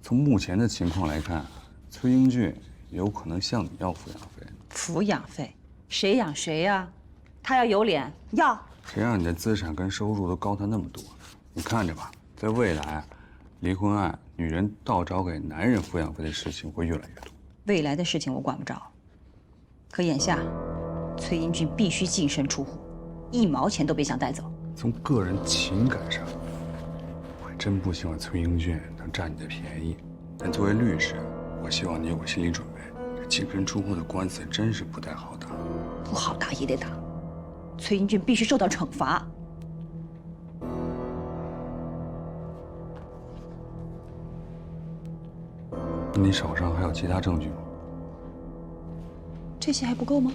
从目前的情况来看，崔英俊有可能向你要抚养费。抚养费？谁养谁呀？他要有脸要。谁让你的资产跟收入都高他那么多？你看着吧，在未来，离婚案女人倒找给男人抚养费的事情会越来越多。未来的事情我管不着，可眼下，崔英俊必须净身出户，1毛钱都别想带走。从个人情感上，我还真不希望崔英俊能占你的便宜。但作为律师，我希望你有个心理准备，这净身出户的官司真是不太好打。不好打也得打，崔英俊必须受到惩罚。你手上还有其他证据吗？这些还不够吗？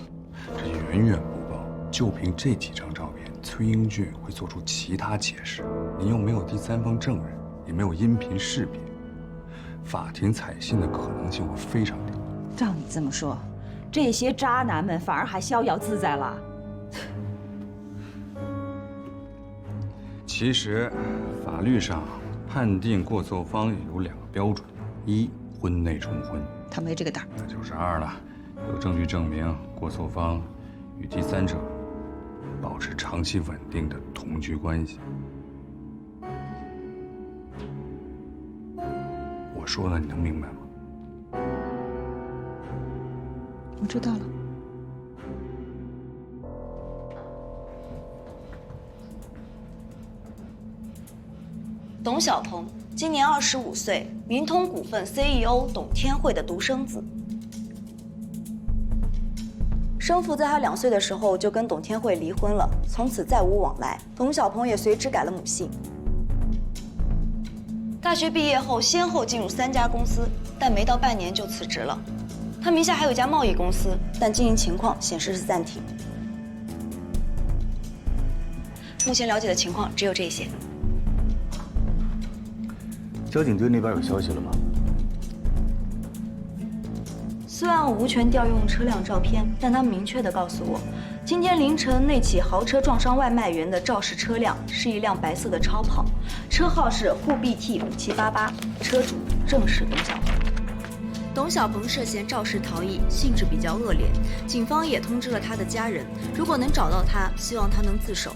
这远远不够。就凭这几张照片，崔英俊会做出其他解释。你又没有第三方证人，也没有音频视频，法庭采信的可能性会非常低。照你这么说，这些渣男们反而还逍遥自在了。其实，法律上判定过错方有2个标准：一，婚内重婚，他没这个胆。那就是2了，有证据证明过错方与第三者保持长期稳定的同居关系。我说的你能明白吗？我知道了。董小鹏今年25岁，明通股份 CEO 董天惠的独生子。生父在他2岁的时候就跟董天惠离婚了，从此再无往来。董小鹏也随之改了母姓。大学毕业后，先后进入3家公司，但没到半年就辞职了。他名下还有一家贸易公司，但经营情况显示是暂停。目前了解的情况只有这些。交警队那边有消息了吗？虽然我无权调用车辆照片，但他们明确地告诉我，今天凌晨那起豪车撞伤外卖员的肇事车辆是一辆白色的超跑，车号是沪 BT5788，车主正是董小鹏。董小鹏涉嫌肇事逃逸，性质比较恶劣，警方也通知了他的家人，如果能找到他，希望他能自首。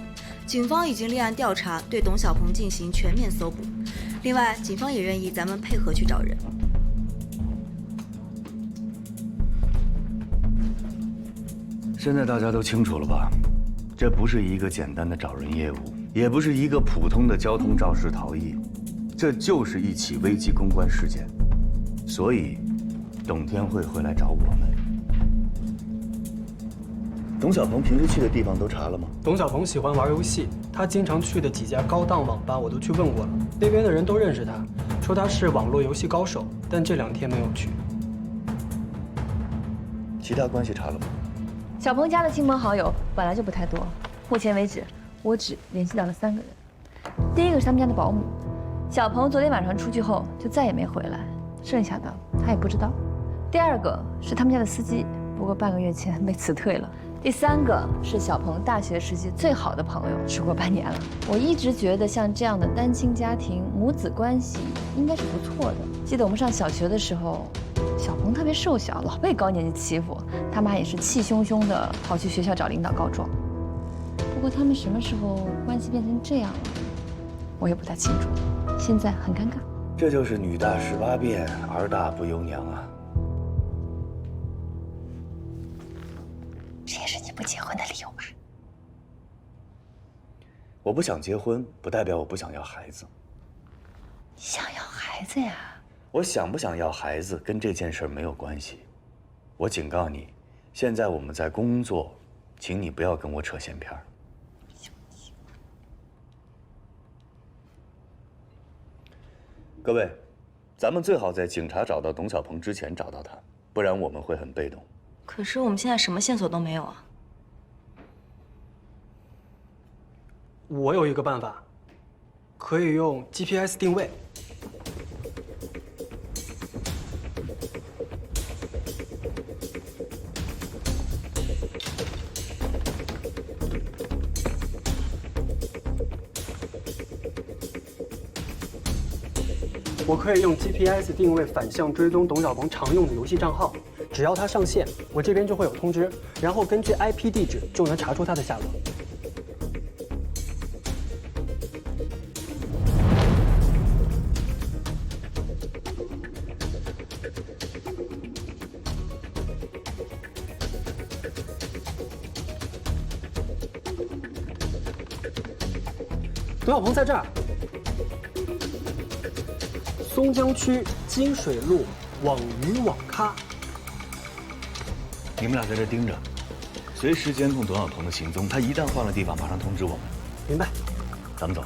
警方已经立案调查，对董小鹏进行全面搜捕。另外，警方也愿意咱们配合去找人。现在大家都清楚了吧？这不是一个简单的找人业务，也不是一个普通的交通肇事逃逸，这就是一起危机公关事件。所以，董天惠会来找我们。董小鹏平时去的地方都查了吗？董小鹏喜欢玩游戏，他经常去的几家高档网吧我都去问过了，那边的人都认识他，说他是网络游戏高手，但这2天没有去。其他关系查了吗？小鹏家的亲朋好友本来就不太多，目前为止我只联系到了3个人。第一个是他们家的保姆，小鹏昨天晚上出去后就再也没回来，剩下的他也不知道。第2个是他们家的司机，不过半个月前被辞退了。第3个是小鹏大学时期最好的朋友，时过半年了。我一直觉得像这样的单亲家庭，母子关系应该是不错的。记得我们上小学的时候，小鹏特别瘦小，老被高年级欺负，他妈也是气汹汹的跑去学校找领导告状。不过他们什么时候关系变成这样了，我也不太清楚。现在很尴尬。这就是女大18变，儿大不由娘啊。这也是你不结婚的理由吧？我不想结婚，不代表我不想要孩子。你想要孩子呀？我想不想要孩子跟这件事没有关系。我警告你，现在我们在工作，请你不要跟我扯闲篇儿。各位，咱们最好在警察找到董小鹏之前找到他，不然我们会很被动。可是我们现在什么线索都没有啊！我有一个办法，可以用 GPS 定位。我可以用 GPS 定位反向追踪董小鹏常用的游戏账号，只要他上线，我这边就会有通知，然后根据 IP 地址就能查出他的下落。董小鹏在这儿。松江区金水路网鱼网咖。你们俩在这盯着，随时监控董小鹏的行踪。他一旦换了地方，马上通知我们。明白。咱们走。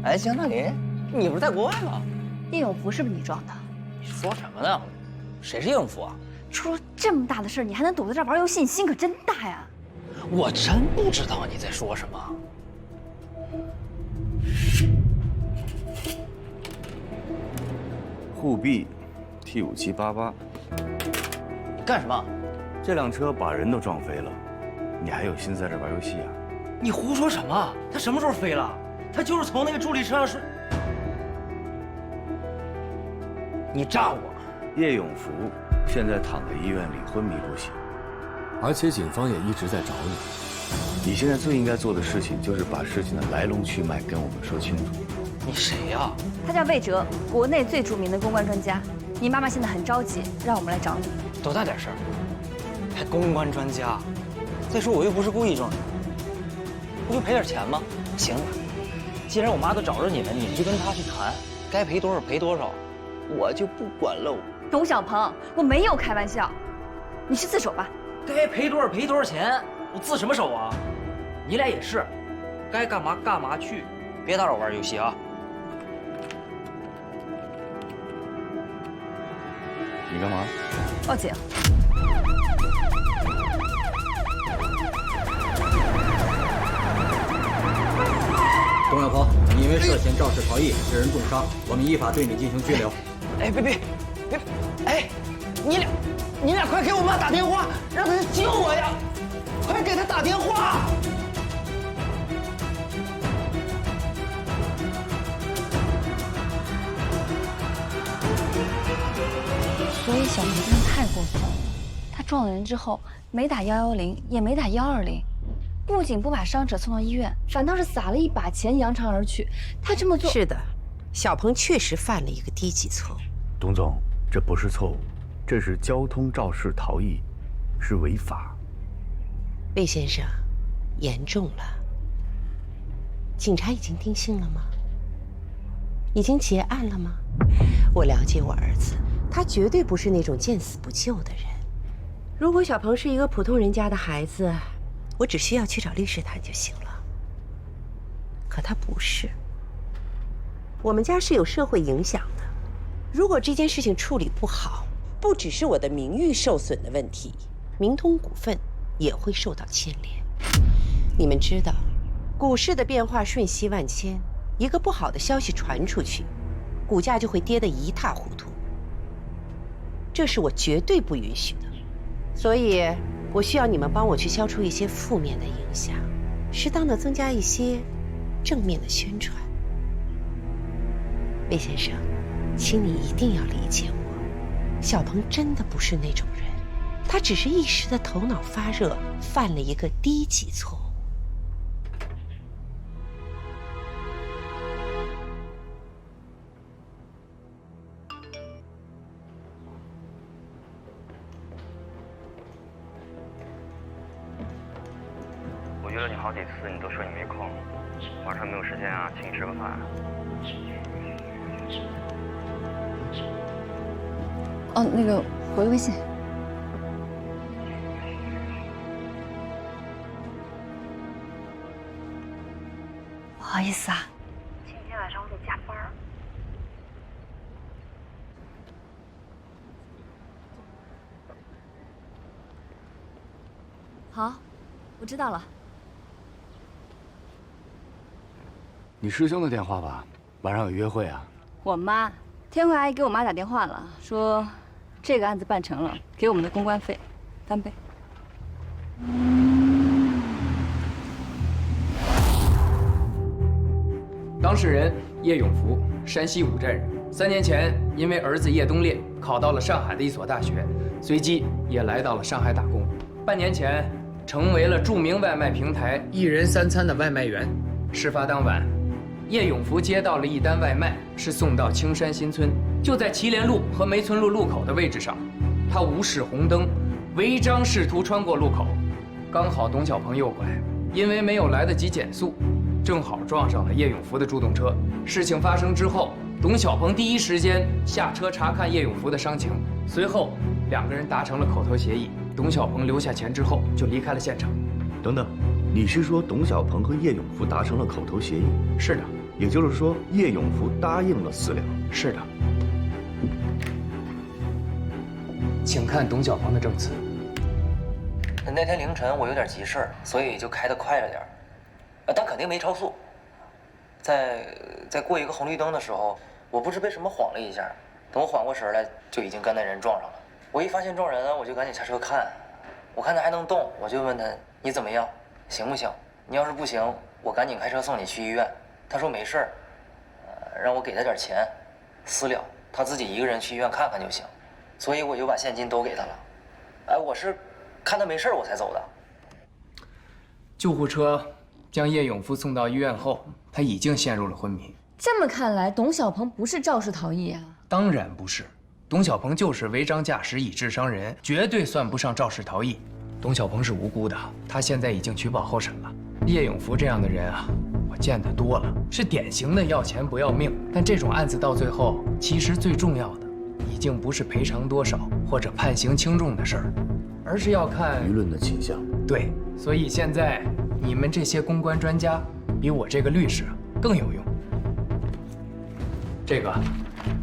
哎，江大林，你不是在国外吗？叶永福是不是你撞的？你说什么呢？谁是叶永福啊？出了这么大的事儿，你还能躲在这儿玩游戏，你心可真大呀！我真不知道你在说什么。沪 B T5788，干什么？这辆车把人都撞飞了，你还有心思在这玩游戏啊？你胡说什么？他什么时候飞了？他就是从那个助力车上睡。你诈我！叶永福现在躺在医院里昏迷不醒，而且警方也一直在找你。你现在最应该做的事情就是把事情的来龙去脉跟我们说清楚。你谁呀？他叫魏哲，国内最著名的公关专家。你妈妈现在很着急，让我们来找你。多大点事儿？还公关专家？再说我又不是故意撞你，不就赔点钱吗？行了，既然我妈都找着你了，你就跟她去谈，该赔多少赔多少，我就不管喽。董小鹏，我没有开玩笑，你去自首吧。该赔多少赔多少钱，我自什么手啊？你俩也是，该干嘛干嘛去，别打扰玩游戏啊。你干嘛？报警。董小鹏，你因为涉嫌肇事逃逸致人重伤，我们依法对你进行拘留。哎，别！哎，你俩快给我妈打电话，让她救我呀！快给她打电话！所以小鹏真的太过分了，他撞了人之后没打110，也没打120，不仅不把伤者送到医院，反倒是撒了一把钱扬长而去。他这么做是的，小鹏确实犯了一个低级错误。董总，这不是错误，这是交通肇事逃逸，是违法。魏先生，严重了。警察已经定性了吗？已经结案了吗？我了解我儿子，他绝对不是那种见死不救的人。如果小鹏是一个普通人家的孩子，我只需要去找律师谈就行了。可他不是。我们家是有社会影响的，如果这件事情处理不好，不只是我的名誉受损的问题，明通股份也会受到牵连。你们知道，股市的变化瞬息万千，一个不好的消息传出去，股价就会跌得一塌糊涂。这是我绝对不允许的，所以我需要你们帮我去消除一些负面的影响，适当的增加一些正面的宣传。魏先生，请你一定要理解我，小鹏真的不是那种人，他只是一时的头脑发热，犯了一个低级错误。我约了你好几次，你都说你没空，晚上没有时间啊，请你吃个饭。哦，那个回个微信。好意思啊。今天晚上我得加班。好，我知道了。你师兄的电话吧？晚上有约会啊？我妈，天慧阿姨给我妈打电话了，说这个案子办成了，给我们的公关费翻倍。当事人叶永福，山西五寨人。3年前，因为儿子叶东烈考到了上海的一所大学，随即也来到了上海打工。半年前，成为了著名外卖平台“一人3餐”的外卖员。事发当晚，叶永福接到了一单外卖，是送到青山新村，就在祁连路和梅村路路口的位置上。他无视红灯，违章试图穿过路口，刚好董小鹏右拐，因为没有来得及减速，正好撞上了叶永福的助动车。事情发生之后，董小鹏第一时间下车查看叶永福的伤情，随后2个人达成了口头协议。董小鹏留下钱之后就离开了现场。等等，你是说董小鹏和叶永福达成了口头协议？是的。也就是说，叶永福答应了私了？是的。请看董小鹏的证词。那天凌晨我有点急事儿，所以就开得快了点儿，但肯定没超速。在过一个红绿灯的时候，我不知被什么晃了一下，等我缓过神来，就已经跟那人撞上了。我一发现撞人，我就赶紧下车看，我看他还能动，我就问他你怎么样，行不行？你要是不行，我赶紧开车送你去医院。他说没事儿，让我给他点钱，私了，他自己一个人去医院看看就行。所以我就把现金都给他了。我是看他没事我才走的。救护车将叶永福送到医院后，他已经陷入了昏迷。这么看来，董小鹏不是肇事逃逸啊？当然不是，董小鹏就是违章驾驶以致伤人，绝对算不上肇事逃逸。董小鹏是无辜的，他现在已经取保候审了。叶永福这样的人啊，我见得多了，是典型的要钱不要命。但这种案子到最后，其实最重要的，已经不是赔偿多少或者判刑轻重的事儿，而是要看舆论的倾向。对，所以现在你们这些公关专家，比我这个律师更有用。这个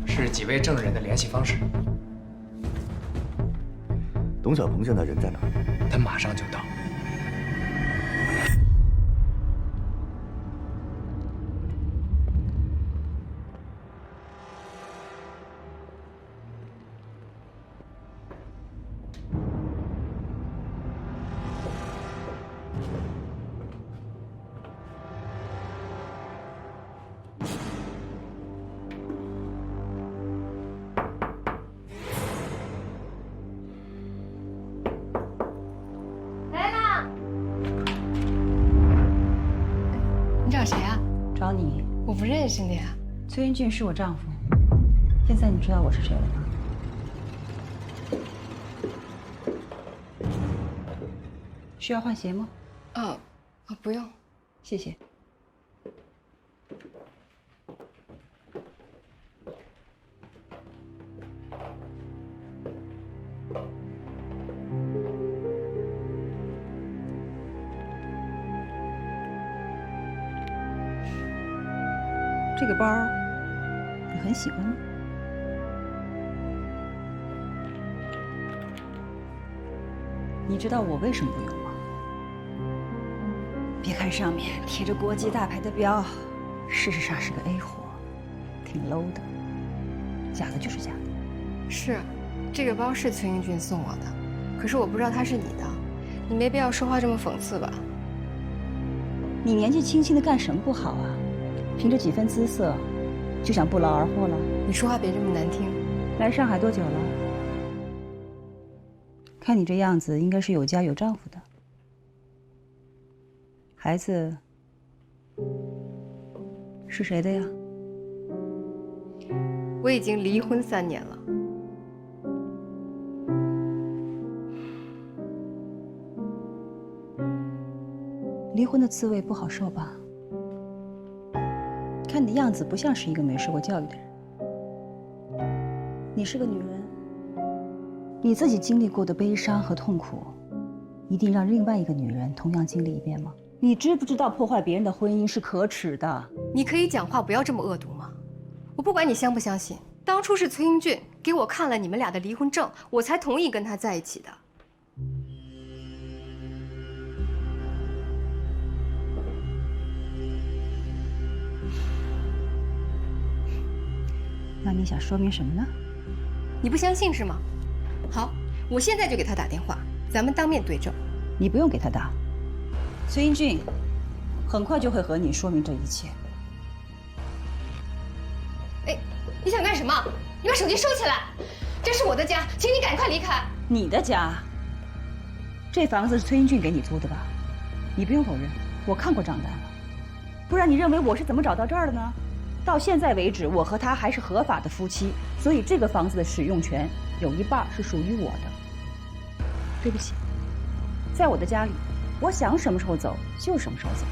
是几位证人的联系方式。董小鹏现在人在哪儿？他马上就到。你找谁啊？找你。我不认识你啊。崔英俊是我丈夫。现在你知道我是谁了吗？需要换鞋吗？不用，谢谢。这个包你很喜欢吗？你知道我为什么不用吗？别看上面贴着国际大牌的标，事实上是个 A 货，挺 low 的，假的就是假的。是，这个包是崔英俊送我的，可是我不知道他是你的，你没必要说话这么讽刺吧？你年纪轻轻的干什么不好啊？凭着几分姿色，就想不劳而获了？你说话别这么难听。来上海多久了？看你这样子，应该是有家有丈夫的。孩子是谁的呀？我已经离婚3年了。离婚的滋味不好受吧？看你的样子，不像是一个没受过教育的人。你是个女人，你自己经历过的悲伤和痛苦，一定让另外一个女人同样经历一遍吗？你知不知道破坏别人的婚姻是可耻的？你可以讲话不要这么恶毒吗？我不管你相不相信，当初是崔英俊给我看了你们俩的离婚证，我才同意跟他在一起的。那你想说明什么呢？你不相信是吗？好，我现在就给他打电话，咱们当面对证。你不用给他打，崔英俊很快就会和你说明这一切。哎，你想干什么？你把手机收起来！这是我的家，请你赶快离开。你的家？这房子是崔英俊给你租的吧？你不用否认，我看过账单了。不然你认为我是怎么找到这儿的呢？到现在为止，我和他还是合法的夫妻，所以这个房子的使用权有一半是属于我的。对不起，在我的家里，我想什么时候走就什么时候走。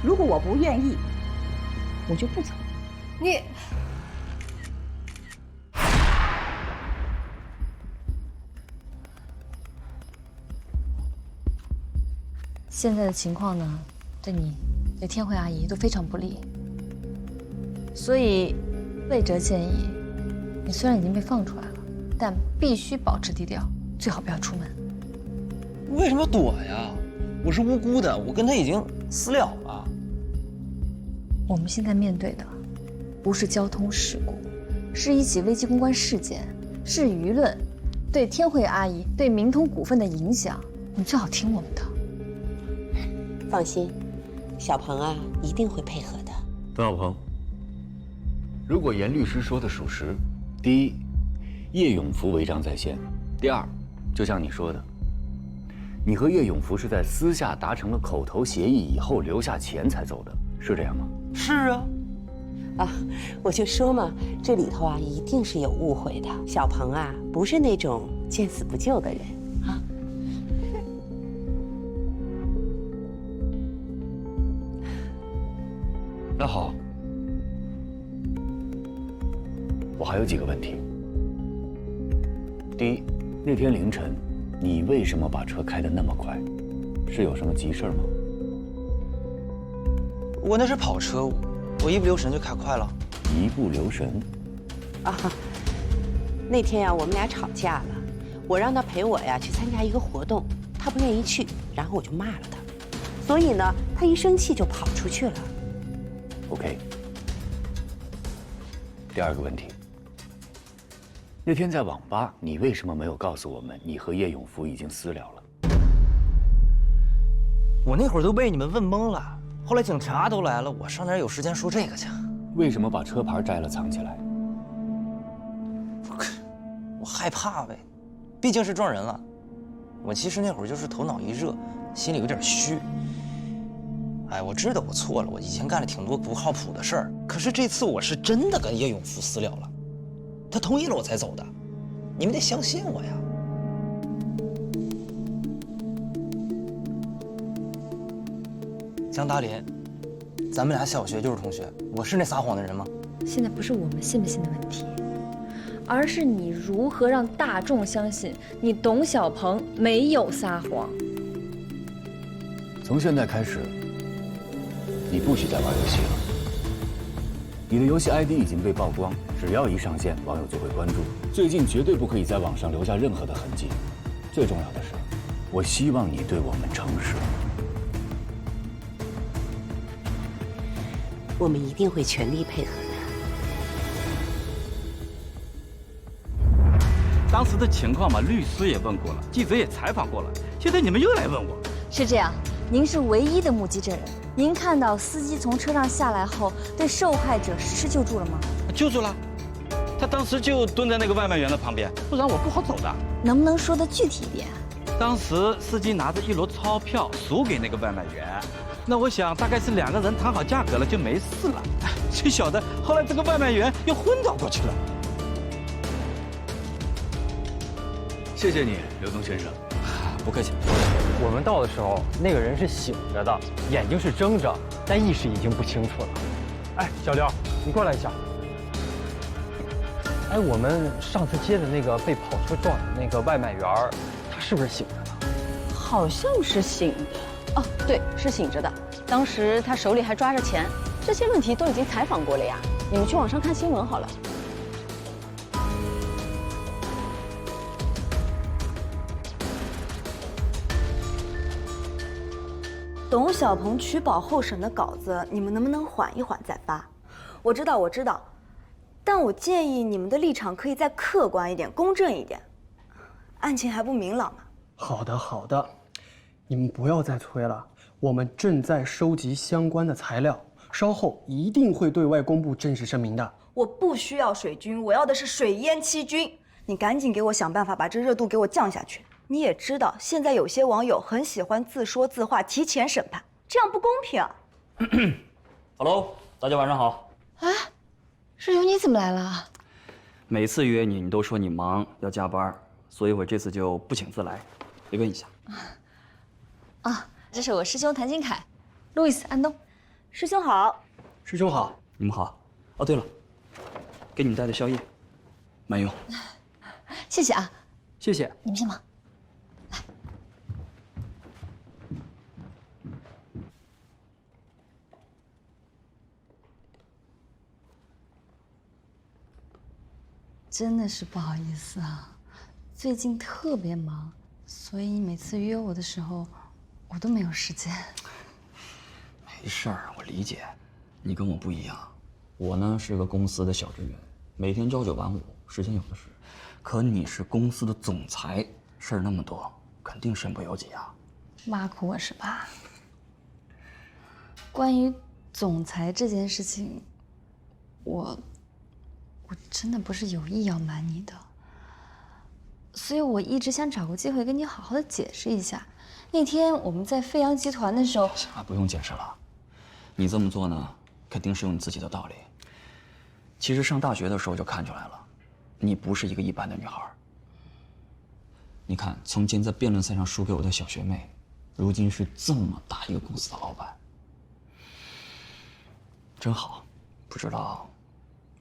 如果我不愿意，我就不走。你。现在的情况呢，对你、对天慧阿姨都非常不利。所以，魏哲建议，你虽然已经被放出来了，但必须保持低调，最好不要出门。为什么要躲呀？我是无辜的，我跟他已经私了了。我们现在面对的，不是交通事故，是一起危机公关事件，是舆论对天慧阿姨、对明通股份的影响。你最好听我们的。放心，小鹏啊，一定会配合的。邓小鹏。如果严律师说的属实，第一，叶永福违章在先；第二，就像你说的，你和叶永福是在私下达成了口头协议以后留下钱才走的，是这样吗？是啊。啊，我就说嘛，这里头啊一定是有误会的。小鹏啊，不是那种见死不救的人啊。那好。我还有几个问题。第一，那天凌晨，你为什么把车开得那么快？是有什么急事吗？我那是跑车，我一不留神就开快了。一不留神？啊，那天呀，我们俩吵架了，我让他陪我呀去参加一个活动，他不愿意去，然后我就骂了他，所以呢，他一生气就跑出去了。OK。第二个问题。那天在网吧，你为什么没有告诉我们你和叶永福已经私了了？我那会儿都被你们问懵了，后来警察都来了，我上哪有时间说这个去？为什么把车牌摘了藏起来？我害怕呗，毕竟是撞人了。我其实那会儿就是头脑一热，心里有点虚。哎，我知道我错了，我以前干了挺多不靠谱的事儿，可是这次我是真的跟叶永福私了了。他同意了我才走的，你们得相信我呀。江达林，咱们俩小学就是同学，我是那撒谎的人吗？现在不是我们信不信的问题，而是你如何让大众相信你董小鹏没有撒谎。从现在开始，你不许再玩游戏了。你的游戏 ID 已经被曝光，只要一上线，网友就会关注。最近绝对不可以在网上留下任何的痕迹。最重要的是，我希望你对我们诚实。我们一定会全力配合的。当时的情况嘛，律师也问过了，记者也采访过了，现在你们又来问我。是这样，您是唯一的目击证人。您看到司机从车上下来后对受害者实施救助了吗？救助了，他当时就蹲在那个外卖员的旁边，不然我不好走的。能不能说得具体一点？当时司机拿着一摞钞票数给那个外卖员，那我想大概是2个人谈好价格了就没事了。谁晓得后来这个外卖员又昏倒过去了。谢谢你，刘东先生。不客气。我们到的时候，那个人是醒着的，眼睛是睁着，但意识已经不清楚了。哎，小刘，你过来一下。哎，我们上次接的那个被跑车撞的那个外卖员，他是不是醒着呢？好像是醒的。哦，对，是醒着的。当时他手里还抓着钱，这些问题都已经采访过了呀。你们去网上看新闻好了。董小鹏取保候审的稿子，你们能不能缓一缓再发？我知道，但我建议你们的立场可以再客观一点、公正一点。案情还不明朗呢。好的，你们不要再催了，我们正在收集相关的材料，稍后一定会对外公布正式声明的。我不需要水军，我要的是水淹七军。你赶紧给我想办法把这热度给我降下去。你也知道，现在有些网友很喜欢自说自话，提前审判，这样不公平啊。Hello， 大家晚上好。啊，师兄你怎么来了？每次约你，你都说你忙要加班，所以我这次就不请自来，得问一下。啊，这是我师兄谭金凯，路易斯安东。师兄好。师兄好。你们好。哦，对了，给你们带的宵夜，慢用。谢谢啊。谢谢。你们先忙。真的是不好意思啊，最近特别忙，所以每次约我的时候，我都没有时间。没事儿，我理解。你跟我不一样，我呢是个公司的小职员，每天朝9晚5，时间有的是。可你是公司的总裁，事儿那么多，肯定身不由己啊。挖苦我是吧？关于总裁这件事情，我真的不是有意要瞒你的，所以我一直想找个机会跟你好好的解释一下。那天我们在飞扬集团的时候，不用解释了，你这么做呢，肯定是有你自己的道理。其实上大学的时候就看出来了，你不是一个一般的女孩。你看，从前在辩论赛上输给我的小学妹，如今是这么大一个公司的老板，真好。不知道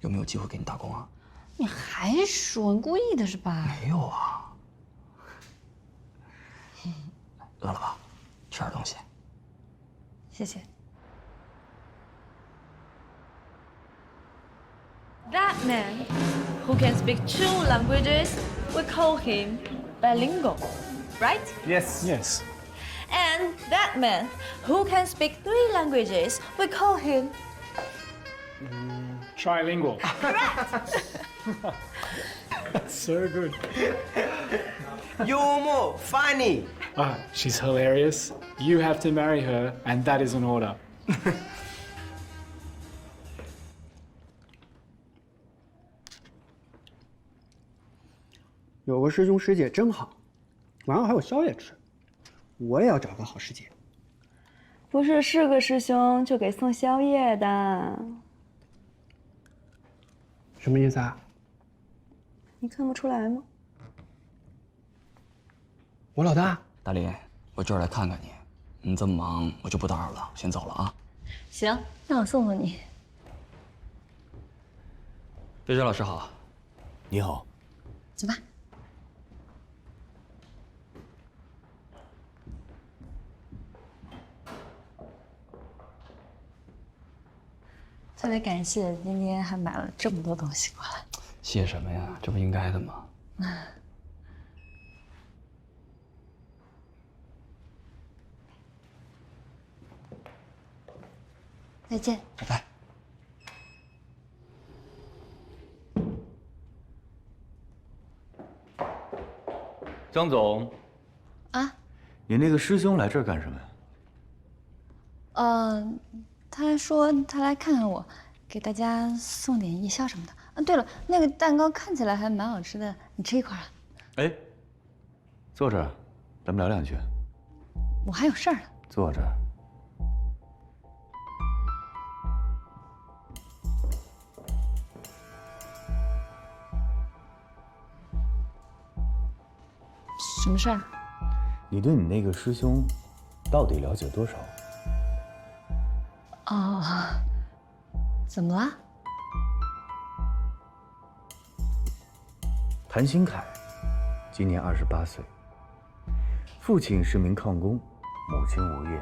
有没有机会给你打工啊？你还说你故意的是吧？没有啊。饿了吧？吃点东西。谢谢。That man who can speak 2 languages, we call him bilingual, right? Yes. And that man who can speak 3 languages, we call him Trilingual. That's so good. You're more funny. She's hilarious. You have to marry her, and that is an order. 有个师兄师姐真好，晚上还有宵夜吃。我也要找个好师姐。不是个师兄就给送宵夜的。什么意思啊？你看不出来吗？我老大。大林，我这儿来看看你。你这么忙，我就不打扰了，先走了啊。行，那我送送你。飞水老师好。你好。走吧。特别感谢今天还买了这么多东西过来。谢什么呀？这不应该的吗？再见。拜拜。张总。啊？你那个师兄来这儿干什么呀？他说他来看看我，给大家送点夜宵什么的。啊，对了，那个蛋糕看起来还蛮好吃的，你吃一块啊？哎，坐这儿，咱们聊两句。我还有事儿呢。坐这儿。什么事儿？你对你那个师兄，到底了解多少？哦，怎么了？谭新凯，今年28岁，父亲是名矿工，母亲无业，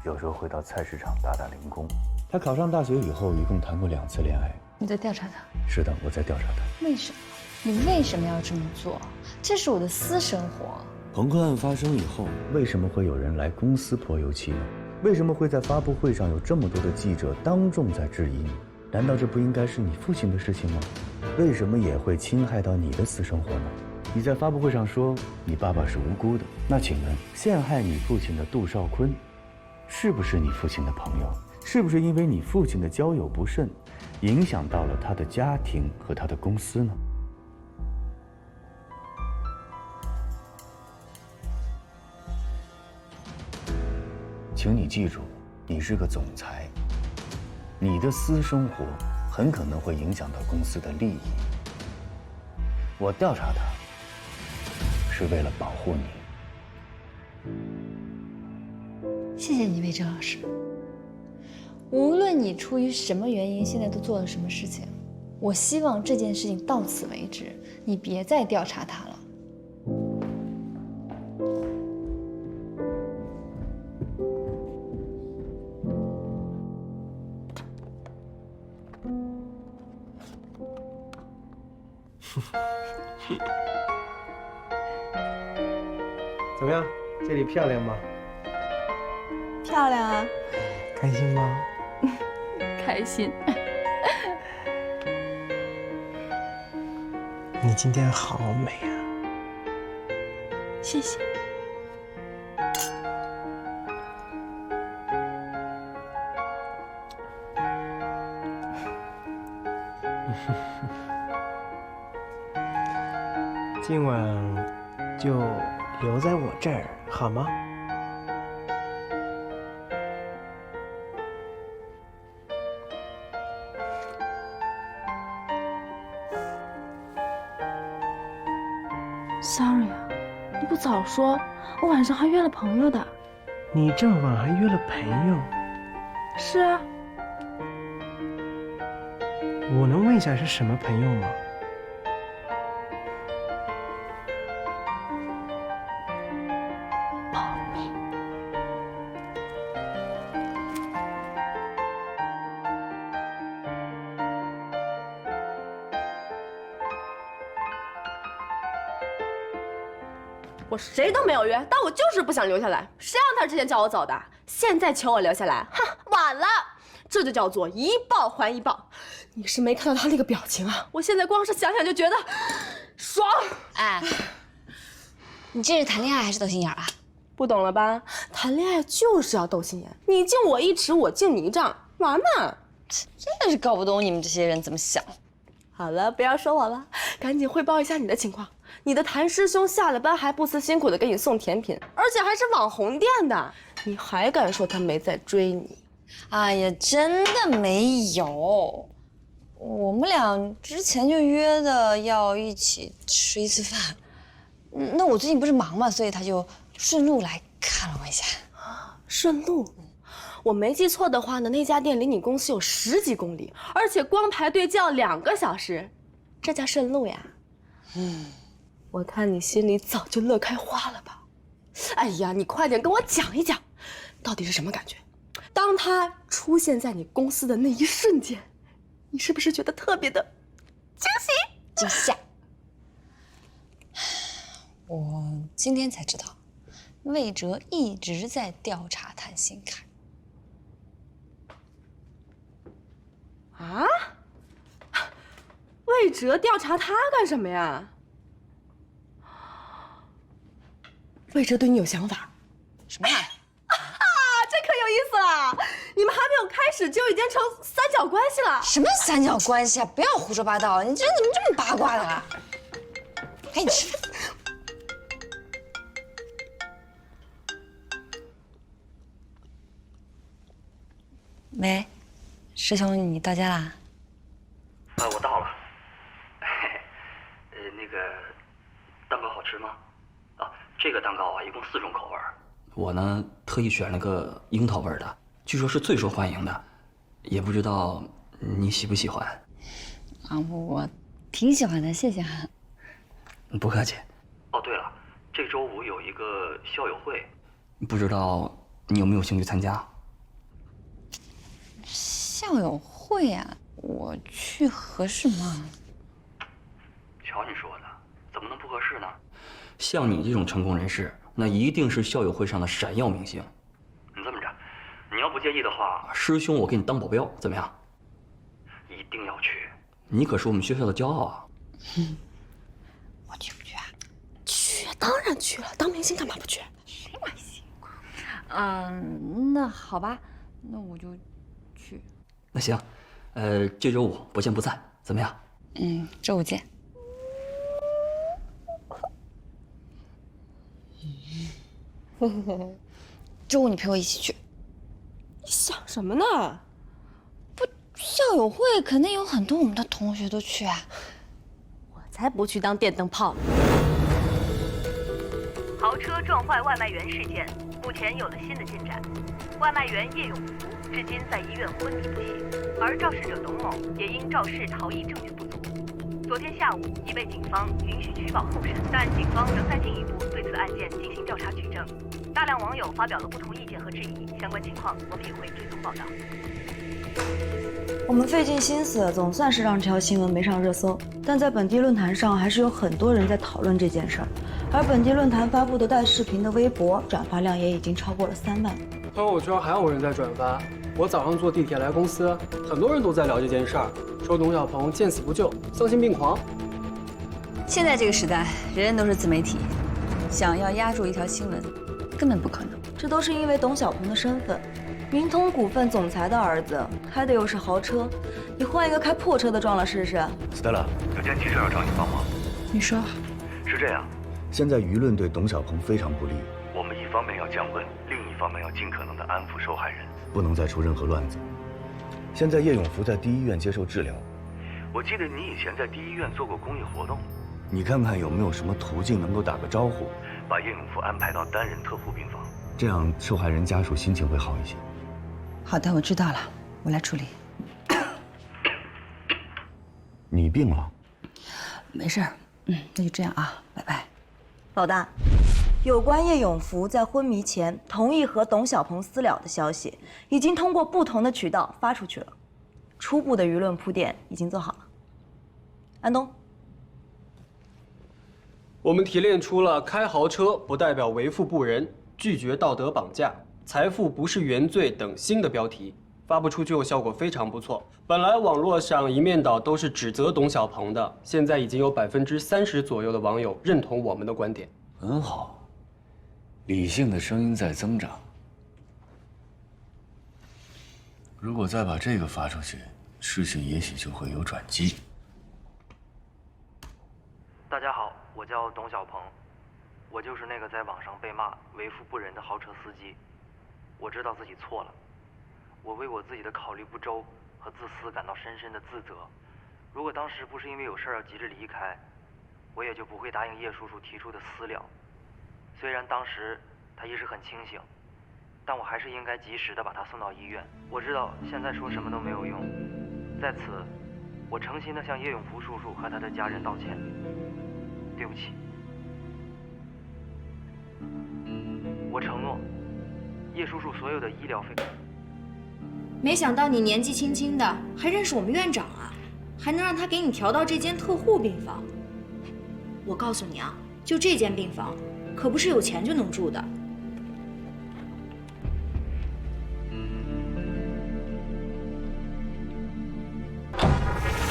有时候会到菜市场打打零工。他考上大学以后，一共谈过2次恋爱。你在调查他？是的，我在调查他。为什么？你为什么要这么做？这是我的私生活。彭坤案发生以后，为什么会有人来公司泼油漆呢？为什么会在发布会上有这么多的记者当众在质疑你？难道这不应该是你父亲的事情吗？为什么也会侵害到你的私生活呢？你在发布会上说你爸爸是无辜的，那请问陷害你父亲的杜少坤，是不是你父亲的朋友？是不是因为你父亲的交友不慎，影响到了他的家庭和他的公司呢？请你记住，你是个总裁，你的私生活很可能会影响到公司的利益。我调查他，是为了保护你。谢谢你，魏哲老师。无论你出于什么原因，现在都做了什么事情，我希望这件事情到此为止，你别再调查他了。怎么样？这里漂亮吗？漂亮啊！开心吗？开心。你今天好美啊！谢谢。今晚就留在我这儿好吗？Sorry 啊，你不早说，我晚上还约了朋友的。你这么晚还约了朋友？是啊。我能问一下是什么朋友吗？保密。我谁都没有约，但我就是不想留下来。谁让他之前叫我走的？现在求我留下来，哼，晚了。这就叫做一报还一报。你是没看到他那个表情啊？我现在光是想想就觉得爽。哎，你这是谈恋爱还是斗心眼啊？不懂了吧？谈恋爱就是要斗心眼，你敬我一尺，我敬你一丈，玩嘛。真的是搞不懂你们这些人怎么想。好了，不要说我了，赶紧汇报一下你的情况。你的谭师兄下了班还不辞辛苦的给你送甜品，而且还是网红店的，你还敢说他没在追你？哎呀，真的没有。我们俩之前就约的要一起吃一次饭。那我最近不是忙嘛，所以他就顺路来看了我一下。顺路？我没记错的话呢，那家店离你公司有10几公里，而且光排队就要2个小时，这叫顺路呀？我看你心里早就乐开花了吧？哎呀，你快点跟我讲一讲，到底是什么感觉？当他出现在你公司的那一瞬间，你是不是觉得特别的惊喜？惊吓！我今天才知道，魏哲一直在调查谭新凯。啊？魏哲调查他干什么呀？魏哲对你有想法？什么？这可有意思了！你们还没有开始就已经成三角关系了？什么三角关系啊！不要胡说八道！你这人怎么这么八卦的啊？赶紧吃饭。喂，师兄，你到家啦？我到了。那个蛋糕好吃吗？啊，这个蛋糕啊，一共4种口味。我呢，特意选了个樱桃味的，据说是最受欢迎的，也不知道你喜不喜欢。啊，我挺喜欢的，谢谢哈。不客气。哦，对了，这周5有一个校友会，不知道你有没有兴趣参加？校友会啊，我去合适吗？瞧你说的，怎么能不合适呢？像你这种成功人士，那一定是校友会上的闪耀明星。你这么着，你要不介意的话，师兄我给你当保镖，怎么样？一定要去，你可是我们学校的骄傲啊！我去不去啊？去，当然去了。当明星干嘛不去？谁买星？那好吧，那我就去。那行，这周5不见不散，怎么样？周5见。周5你陪我一起去。你想什么呢？不，校友会肯定有很多我们的同学都去啊。我才不去当电灯泡呢。豪车撞坏外卖员事件，目前有了新的进展。外卖员叶永福至今在医院昏迷不醒，而肇事者董某也因肇事逃逸证据不足。昨天下午已被警方允许取保候审，但警方仍在进一步对此案件进行调查取证。大量网友发表了不同意见和质疑，相关情况我们也会追踪报道。我们费尽心思，总算是让这条新闻没上热搜，但在本地论坛上还是有很多人在讨论这件事儿。而本地论坛发布的带视频的微博转发量也已经超过了3万。朋友圈还有人在转发。我早上坐地铁来公司，很多人都在聊这件事儿，说董小鹏见死不救，丧心病狂。现在这个时代，人人都是自媒体，想要压住一条新闻，根本不可能。这都是因为董小鹏的身份，明通股份总裁的儿子，开的又是豪车，你换一个开破车的撞了试试？Stella， 有件急事要找你帮忙。你说。是这样，现在舆论对董小鹏非常不利，我们一方面要降温，另一方面要尽可能的安抚受害人，不能再出任何乱子。现在叶永福在第一医院接受治疗，我记得你以前在第一医院做过公益活动，你看看有没有什么途径能够打个招呼，把叶永福安排到单人特护病房，这样受害人家属心情会好一些。好的，我知道了，我来处理。你病了？没事儿，那就这样啊，拜拜。老大，有关叶永福在昏迷前同意和董小鹏私了的消息，已经通过不同的渠道发出去了，初步的舆论铺垫已经做好了。安东，我们提炼出了开豪车不代表为富不仁、拒绝道德绑架、财富不是原罪等新的标题，发布出去后效果非常不错。本来网络上一面倒都是指责董小鹏的，现在已经有30%左右的网友认同我们的观点。很好，理性的声音在增长。如果再把这个发出去，事情也许就会有转机。大家好，我叫董小鹏，我就是那个在网上被骂为富不仁的豪车司机。我知道自己错了，我为我自己的考虑不周和自私感到深深的自责。如果当时不是因为有事要急着离开，我也就不会答应叶叔叔提出的私了。虽然当时他意识很清醒，但我还是应该及时的把他送到医院。我知道现在说什么都没有用，在此，我诚心的向叶永福叔叔和他的家人道歉，对不起。我承诺，叶叔叔所有的医疗费。没想到你年纪轻轻的还认识我们院长啊，还能让他给你调到这间特护病房。我告诉你啊，就这间病房，可不是有钱就能住的。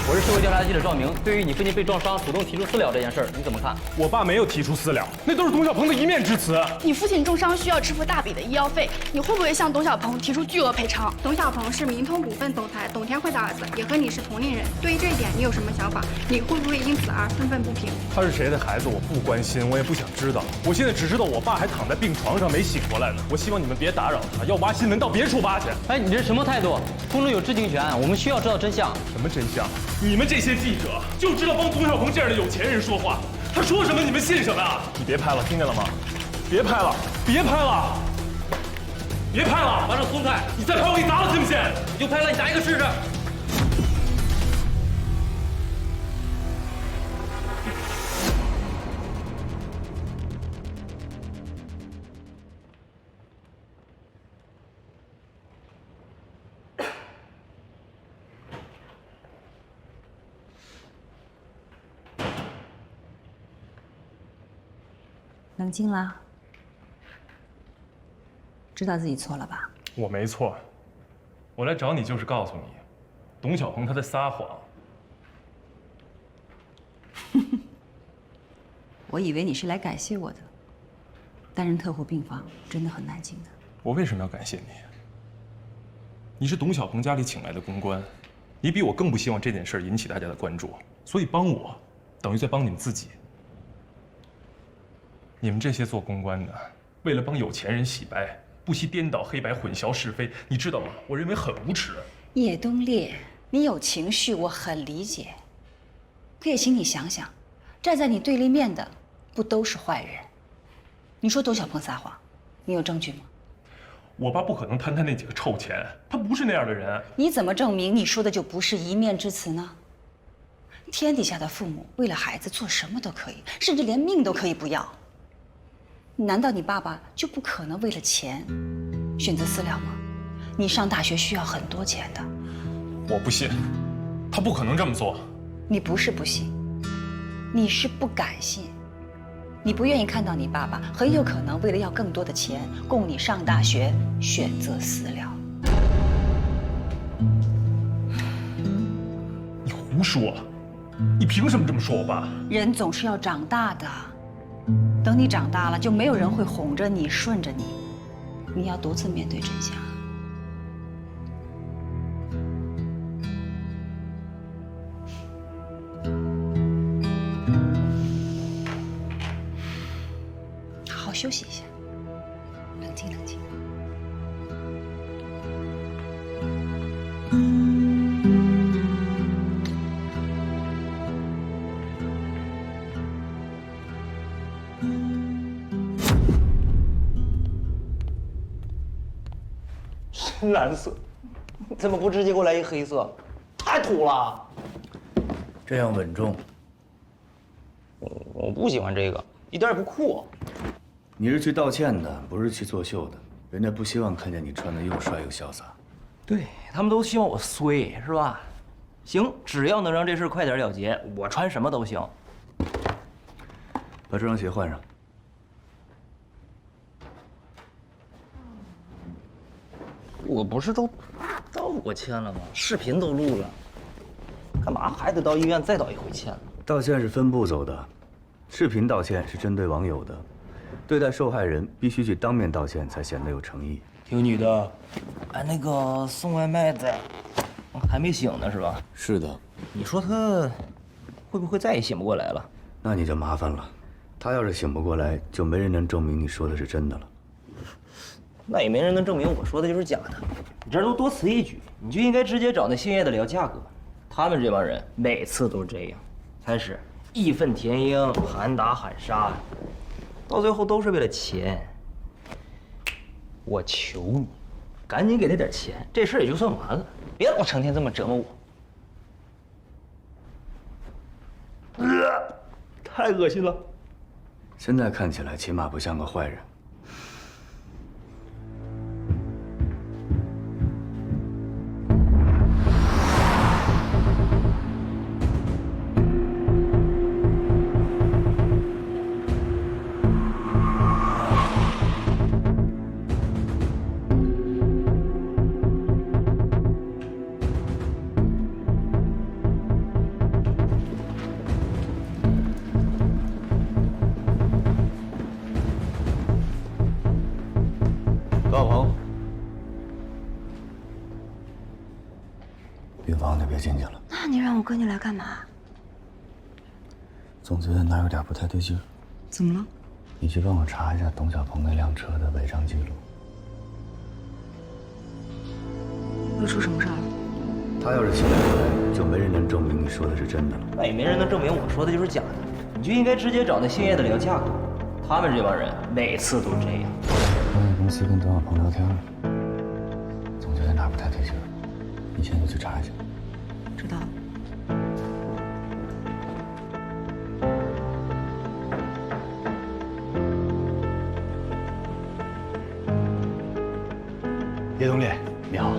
我是社会调查记者赵明，对于你父亲被撞伤主动提出私了这件事儿，你怎么看？我爸没有提出私了，那都是董小鹏的一面之词。你父亲重伤需要支付大笔的医药费，你会不会向董小鹏提出巨额赔偿？董小鹏是明通股份总裁董天惠的儿子，也和你是同龄人。对于这一点，你有什么想法？你会不会因此而愤愤不平？他是谁的孩子，我不关心，我也不想知道。我现在只知道我爸还躺在病床上没醒过来呢。我希望你们别打扰他，要挖新闻到别处挖去。哎，你这什么态度？公众有知情权，我们需要知道真相。什么真相？你们这些记者就知道帮董小鹏这样的有钱人说话，他说什么你们信什么啊？你别拍了，听见了吗？别拍了，别拍了，别拍了！把手松开！你再拍我给你砸了，信不信？你就拍了，你砸一个试试。冷静啦，知道自己错了吧？我没错，我来找你就是告诉你，董小鹏他在撒谎。我以为你是来感谢我的。单人特护病房真的很难进的。我为什么要感谢你？你是董小鹏家里请来的公关，你比我更不希望这件事引起大家的关注，所以帮我，等于在帮你们自己。你们这些做公关的，为了帮有钱人洗白，不惜颠倒黑白、混淆是非，你知道吗？我认为很无耻。叶东烈，你有情绪，我很理解。可也请你想想，站在你对立面的不都是坏人？你说董小鹏撒谎，你有证据吗？我爸不可能贪他那几个臭钱，他不是那样的人。你怎么证明你说的就不是一面之词呢？天底下的父母为了孩子做什么都可以，甚至连命都可以不要。难道你爸爸就不可能为了钱选择私了吗？你上大学需要很多钱的。我不信，他不可能这么做。你不是不信，你是不敢信。你不愿意看到你爸爸很有可能为了要更多的钱供你上大学，选择私了。你胡说！你凭什么这么说我爸？人总是要长大的，等你长大了，就没有人会哄着你、顺着你，你要独自面对真相。好好休息一下，冷静冷静。深蓝色，怎么不直接给我来一黑色？太土了。这样稳重。我不喜欢这个，一点也不酷。你是去道歉的，不是去作秀的。人家不希望看见你穿的又帅又潇洒。对他们都希望我衰，是吧？行，只要能让这事快点了结，我穿什么都行。把这双鞋换上。我不是都道过歉了吗？视频都录了，干嘛还得到医院再道一回歉呢？道歉是分步走的，视频道歉是针对网友的，对待受害人必须去当面道歉，才显得有诚意。听女的，哎，那个送外卖的还没醒呢，是吧？是的。你说他会不会再也醒不过来了？那你就麻烦了，他要是醒不过来，就没人能证明你说的是真的了。那也没人能证明我说的就是假的。你这都多此一举，你就应该直接找那姓叶的聊价格。他们这帮人每次都这样，开始义愤填膺、喊打喊杀，到最后都是为了钱。我求你，赶紧给他点钱，这事也就算完了，别老成天这么折磨我。太恶心了。现在看起来起码不像个坏人。高鹏，病房的别进去了。那你让我跟你来干嘛？总觉得哪有点不太对劲儿。怎么了？你去帮我查一下董小鹏那辆车的违章记录。又出什么事儿了？他要是醒不过来，就没人能证明你说的是真的了。那也没人能证明我说的就是假的。你就应该直接找那姓叶的聊价格。他们这帮人每次都这样。我在公司跟董小鹏聊天了，总觉得哪儿不太对劲儿。你现在就去查一下。知道了。叶东烈，你好。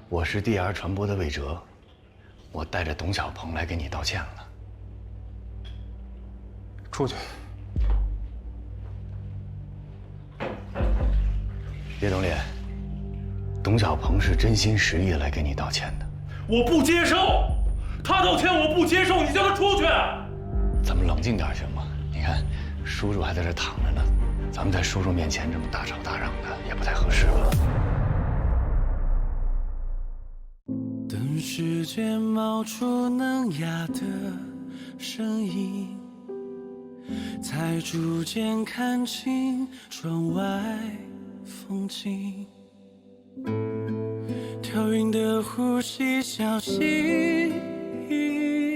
我是 DR 传播的魏哲，我带着董小鹏来给你道歉了。出去。叶东烈，董小鹏是真心实意来给你道歉的。我不接受，他道歉我不接受，你叫他出去。咱们冷静点行吗？你看，叔叔还在这躺着呢，咱们在叔叔面前这么大吵大嚷的，也不太合适吧？等时间冒出嫩芽的声音，才逐渐看清窗外风景。调匀的呼吸小心翼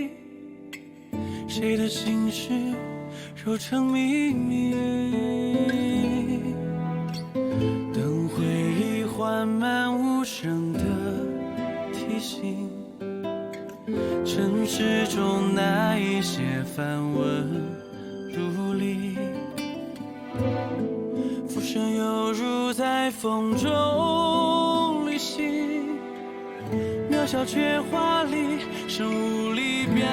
翼，谁的心事揉成秘密。等回忆缓慢无声的提醒，城市中那一些繁文缛理，浮生犹如在风中旅行，渺小却华丽，生无力表